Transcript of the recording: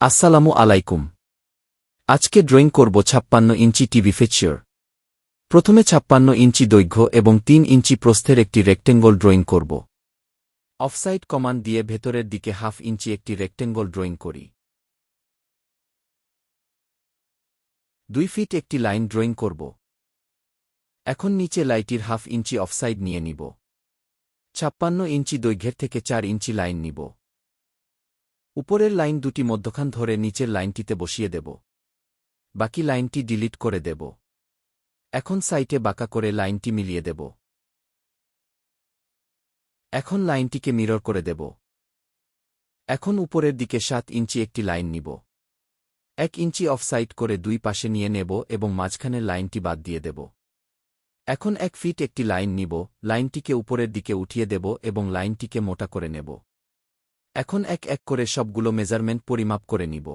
আসসালামু আলাইকুম। আজকে ড্রয়িং করব 56 ইঞ্চি টিভি ফিচার। প্রথমে 56 ইঞ্চি দৈর্ঘ্য এবং 3 ইঞ্চি প্রস্থের একটি রেক্টেঙ্গল ড্রয়িং করব। অফসাইড কমান্ড দিয়ে ভেতরের দিকে হাফ ইঞ্চি একটি রেক্টেঙ্গল ড্রয়িং করি। 2 ফিট একটি লাইন ড্রয়িং করব। এখন নিচে লাইটির হাফ ইঞ্চি অফসাইড নিয়ে নিব। 56 ইঞ্চি দৈর্ঘ্যের থেকে 4 ইঞ্চি লাইন নিব। উপরের লাইন দুটি মধ্যখান ধরে নিচের লাইনটিতে বসিয়ে দেব। বাকি লাইনটি ডিলিট করে দেব। এখন সাইটে বাঁকা করে লাইনটি মিলিয়ে দেব। এখন লাইনটিকে মিরর করে দেব। এখন উপরের দিকে 7 ইঞ্চি একটি লাইন নিব। 1 ইঞ্চি অফসাইড করে দুই পাশে নিয়ে নেব এবং মাঝখানের লাইনটি বাদ দিয়ে দেব। এখন 1 ফিট একটি লাইন নিব, লাইনটিকে উপরের দিকে উঠিয়ে দেব এবং লাইনটিকে মোটা করে নেব। এখন এক এক করে সবগুলো মেজারমেন্ট পরিমাপ করে নিব।